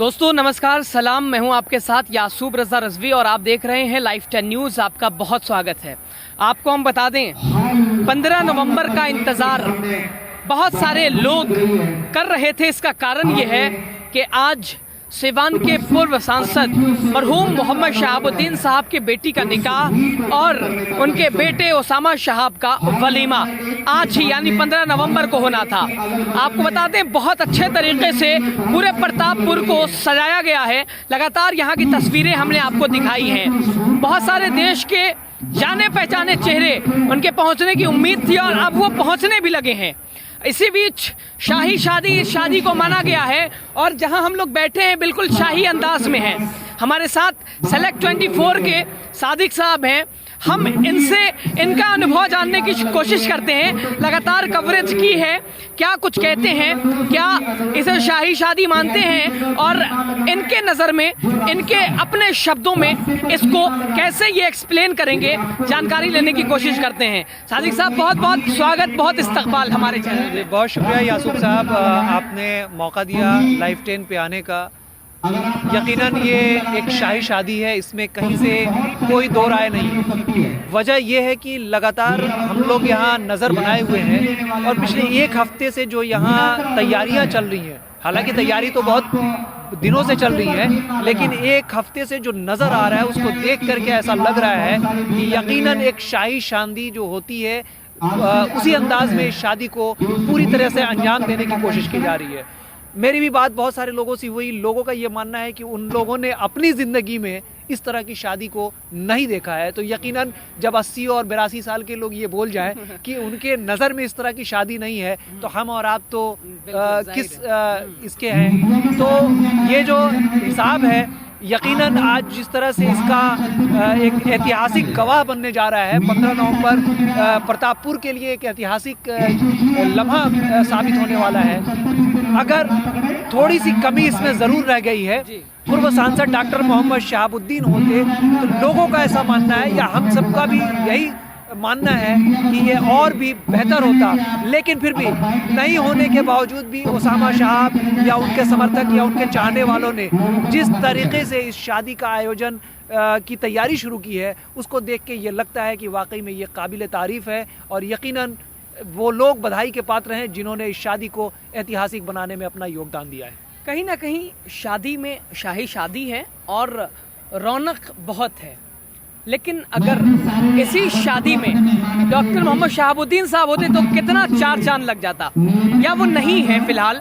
दोस्तों नमस्कार, सलाम। मैं हूं आपके साथ यासूब रजा रजवी और आप देख रहे हैं लाइव 10 न्यूज़। आपका बहुत स्वागत है। आपको हम बता दें, 15 नवंबर का इंतज़ार बहुत सारे लोग कर रहे थे। इसका कारण ये है कि आज सिवान के पूर्व सांसद मरहूम मोहम्मद शहाबुद्दीन साहब के बेटी का निकाह और उनके बेटे ओसामा शहाब का वलीमा आज ही यानी 15 नवंबर को होना था। आपको बता दें, बहुत अच्छे तरीके से पूरे प्रतापपुर को सजाया गया है। लगातार यहाँ की तस्वीरें हमने आपको दिखाई हैं। बहुत सारे देश के जाने पहचाने चेहरे उनके पहुँचने की उम्मीद थी और अब वो पहुँचने भी लगे हैं। इसी बीच शाही शादी को माना गया है और जहां हम लोग बैठे हैं बिल्कुल शाही अंदाज में हैं। हमारे साथ सेलेक्ट 24 के सादिक साहब हैं। हम इनसे इनका अनुभव जानने की कोशिश करते हैं। लगातार कवरेज की है, क्या कुछ कहते हैं, क्या इसे शाही शादी मानते हैं और इनके नज़र में, इनके अपने शब्दों में इसको कैसे ये एक्सप्लेन करेंगे, जानकारी लेने की कोशिश करते हैं। सादिक साहब, बहुत बहुत स्वागत, बहुत इस्तकबाल हमारे चैनल में। बहुत शुक्रिया यासूब साहब, आपने मौका दिया लाइव 10 पे आने का। यकीनन ये एक शाही शादी है, इसमें कहीं से कोई दो राय नहीं। वजह यह है कि लगातार हम लोग यहाँ नज़र बनाए हुए हैं और पिछले एक हफ्ते से जो यहाँ तैयारियाँ चल रही हैं, हालांकि तैयारी तो बहुत दिनों से चल रही है, लेकिन एक हफ्ते से जो नज़र आ रहा है उसको देख करके ऐसा लग रहा है कि यकीनन एक शाही शादी जो होती है उसी अंदाज में इस शादी को पूरी तरह से अंजाम देने की कोशिश की जा रही है। मेरी भी बात बहुत सारे लोगों से हुई। लोगों का ये मानना है कि उन लोगों ने अपनी ज़िंदगी में इस तरह की शादी को नहीं देखा है। तो यकीनन जब 80 और 82 साल के लोग ये बोल जाएं कि उनके नज़र में इस तरह की शादी नहीं है, तो हम और आप तो इसके हैं। तो ये जो हिसाब है, यकीनन आज जिस तरह से इसका एक ऐतिहासिक गवाह बनने जा रहा है, 15 नवंबर प्रतापपुर के लिए एक ऐतिहासिक लम्हा साबित होने वाला है। अगर थोड़ी सी कमी इसमें ज़रूर रह गई है, पूर्व सांसद डॉक्टर मोहम्मद शहाबुद्दीन होते तो लोगों का ऐसा मानना है, या हम सबका भी यही मानना है कि ये और भी बेहतर होता, लेकिन फिर भी नहीं होने के बावजूद भी ओसामा शहाब या उनके समर्थक या उनके चाहने वालों ने जिस तरीके से इस शादी का आयोजन की तैयारी शुरू की है, उसको देख के ये लगता है कि वाकई में ये काबिल तारीफ़ है और यकीनन वो लोग बधाई के पात्र हैं जिन्होंने इस शादी को ऐतिहासिक बनाने में अपना योगदान दिया है। कहीं ना कहीं शादी में शाही शादी है और रौनक बहुत है, लेकिन अगर इसी शादी में डॉक्टर मोहम्मद शहाबुद्दीन साहब होते तो कितना चार चांद लग जाता। या वो नहीं है फिलहाल,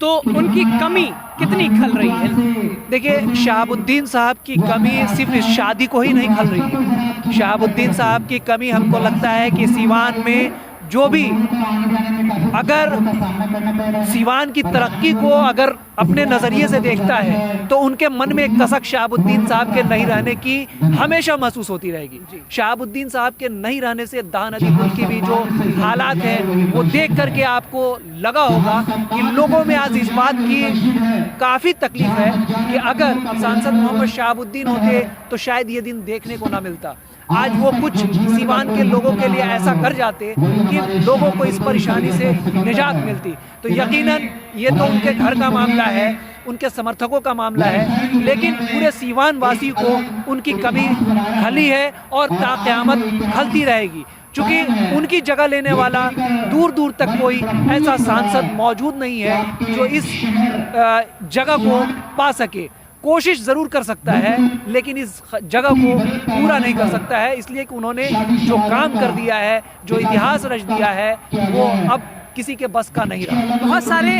तो उनकी कमी कितनी खल रही है? देखिए, शहाबुद्दीन साहब की कमी सिर्फ इस शादी को ही नहीं खल रही है। शहाबुद्दीन साहब की कमी हमको लगता है कि सीवान में जो भी अगर सीवान की तरक्की को अगर अपने नज़रिए से देखता है, तो उनके मन में एक कसक शहाबुद्दीन साहब के नहीं रहने की हमेशा महसूस होती रहेगी। शहाबुद्दीन साहब के नहीं रहने से दाह नदी पुल की भी जो हालात है, वो देख करके आपको लगा होगा कि लोगों में आज इस बात की काफ़ी तकलीफ है कि अगर सांसद मोहम्मद शहाबुद्दीन होते तो शायद ये दिन देखने को ना मिलता। आज वो कुछ सीवान के लोगों के लिए ऐसा कर जाते कि लोगों को इस परेशानी से निजात मिलती। तो यकीनन ये तो उनके घर का मामला है, उनके समर्थकों का मामला है, लेकिन पूरे सीवान वासी को उनकी कमी खली है और क़यामत खलती रहेगी। चूँकि उनकी जगह लेने वाला दूर दूर तक कोई ऐसा सांसद मौजूद नहीं है जो इस जगह को पा सके। कोशिश ज़रूर कर सकता है, लेकिन इस जगह को पूरा नहीं कर सकता है, इसलिए कि उन्होंने जो काम कर दिया है, जो इतिहास रच दिया है, वो अब किसी के बस का नहीं रहा। बहुत सारे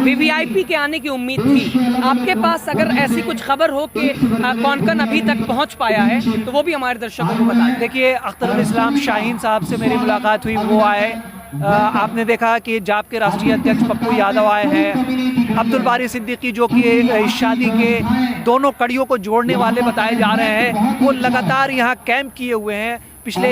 वीवीआईपी के आने की उम्मीद थी। आपके पास अगर ऐसी कुछ खबर हो कि कौन कौन अभी तक पहुंच पाया है, तो वो भी हमारे दर्शकों को बताएं। देखिए, अख्तरुल इस्लाम शाहीन साहब से मेरी मुलाकात हुई, वो आए। आपने देखा कि जाप के राष्ट्रीय अध्यक्ष पप्पू यादव आए हैं। अब्दुल बारी सिद्दीकी जो कि इस शादी के दोनों कड़ियों को जोड़ने वाले बताए जा रहे हैं, वो लगातार यहाँ कैंप किए हुए हैं। पिछले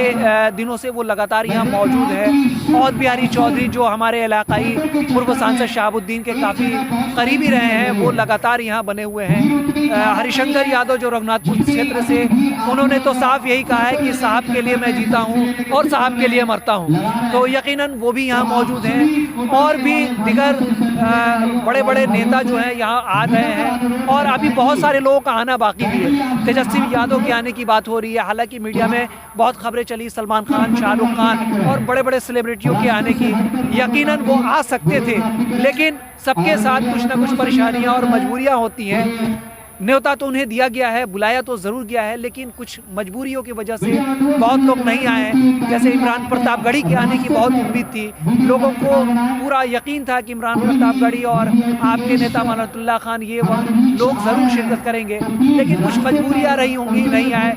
दिनों से वो लगातार यहाँ मौजूद है। और बिहारी चौधरी जो हमारे इलाकाई पूर्व सांसद शहाबुद्दीन के काफ़ी करीबी रहे हैं, वो लगातार यहाँ बने हुए हैं। हरिशंकर यादव जो रघुनाथपुर क्षेत्र से उन्होंने तो साफ यही कहा है कि साहब के लिए मैं जीता हूँ और साहब के लिए मरता हूँ। तो यकीनन वो भी यहाँ मौजूद हैं और भी दिगर बड़े बड़े नेता जो हैं यहाँ आ रहे हैं और अभी बहुत सारे लोगों का आना बाकी भी है। तेजस्वी यादव के आने की बात हो रही है, हालांकि मीडिया में बहुत खबरें चली सलमान खान, शाहरुख खान और बड़े बड़े सेलिब्रिटियों के आने की। यकीनन वो आ सकते थे, लेकिन सबके साथ कुछ ना कुछ परेशानियां और मजबूरियां होती हैं। न्योता तो उन्हें दिया गया है, बुलाया तो ज़रूर गया है, लेकिन कुछ मजबूरियों की वजह से बहुत लोग नहीं आए हैं। जैसे इमरान प्रतापगढ़ी के आने की बहुत उम्मीद थी, लोगों को पूरा यकीन था कि इमरान प्रतापगढ़ी और आपके नेता मानतुल्लाह खान ये लोग ज़रूर शिरकत करेंगे, लेकिन कुछ मजबूरियाँ रही होंगी, नहीं आए।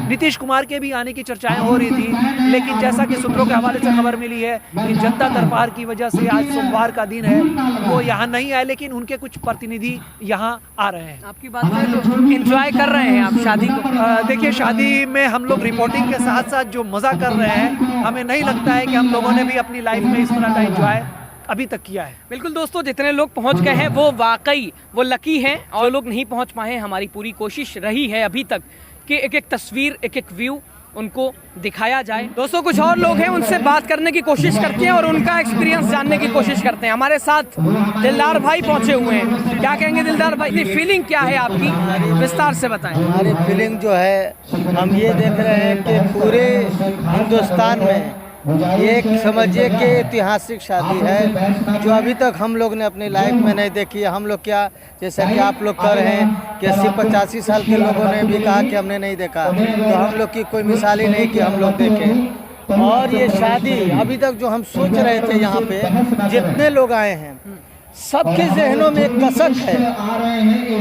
नीतीश कुमार के भी आने की चर्चाएँ हो रही थी, लेकिन जैसा कि सूत्रों के हवाले से खबर मिली है कि जनता दरबार की वजह से आज सोमवार का दिन है, वो यहाँ नहीं आए, लेकिन उनके कुछ प्रतिनिधि यहाँ आ रहे हैं। आपकी बात करें तो एंजॉय कर रहे हैं आप शादी को? देखिए, शादी में हम लोग रिपोर्टिंग के साथ साथ जो मज़ा कर रहे हैं, हमें नहीं लगता है कि हम लोगों ने भी अपनी लाइफ में इस तरह का एंजॉय अभी तक किया है। बिल्कुल दोस्तों, जितने लोग पहुंच गए हैं वो वाकई वो लकी हैं, और लोग नहीं पहुंच पाए, हमारी पूरी कोशिश रही है अभी तक कि एक एक तस्वीर, एक एक व्यू उनको दिखाया जाए। दोस्तों, कुछ और लोग हैं, उनसे बात करने की कोशिश करते हैं और उनका एक्सपीरियंस जानने की कोशिश करते हैं। हमारे साथ दिलदार भाई पहुंचे हुए हैं। क्या कहेंगे दिलदार भाई, ये फीलिंग क्या है आपकी, विस्तार से बताएं। हमारी फीलिंग जो है, हम ये देख रहे हैं कि पूरे हिंदुस्तान में एक समझिए कि ऐतिहासिक शादी है जो अभी तक हम लोग ने अपनी लाइफ में नहीं देखी है। हम लोग क्या, जैसा कि आप लोग कर रहे हैं कि 80-85 साल के लोगों ने भी कहा कि हमने नहीं देखा, तो हम लोग की कोई मिसाल ही नहीं कि हम लोग देखें। और ये शादी अभी तक जो हम सोच रहे थे, यहाँ पे जितने लोग आए हैं सबके जहनों में एक कसक है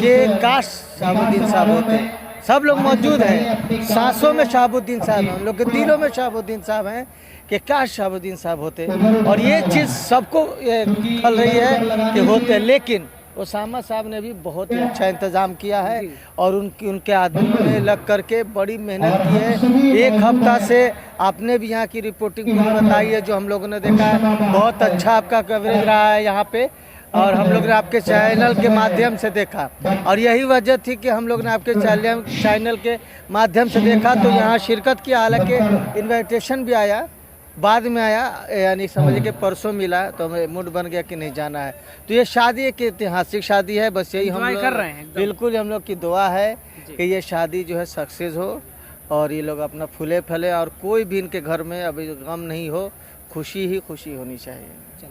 कि काश शहाबुद्दीन साहब होते। सब लोग मौजूद हैं, सांसों में शहाबुद्दीन साहब हैं, उन लोग के दिलों में शहाबुद्दीन साहब हैं कि काश शहाबुद्दीन साहब होते। और ये चीज़ सबको खल रही है कि होते, लेकिन ओसामा साहब ने भी बहुत ही अच्छा इंतज़ाम किया है और उनके आदमियों ने लग करके बड़ी मेहनत की है। एक हफ्ता से आपने भी यहाँ की रिपोर्टिंग बताई है, जो हम लोगों ने देखा है, बहुत अच्छा आपका कवरेज रहा है यहाँ पे, और हम लोग ने आपके चैनल के माध्यम से देखा, और यही वजह थी कि हम लोग ने आपके चैनल के माध्यम से देखा तो यहाँ शिरकत किया। हालांकि इन्विटेशन भी आया, बाद में आया, यानी समझिए कि परसों मिला, तो हमें मूड बन गया कि नहीं जाना है। तो ये शादी एक ऐतिहासिक शादी है, बस यही हम लोग कर रहे हैं। बिल्कुल हम लोग की दुआ है कि ये शादी जो है सक्सेस हो और ये लोग अपना फूले फले और कोई भी इनके घर में अभी गम नहीं हो, खुशी ही खुशी होनी चाहिए।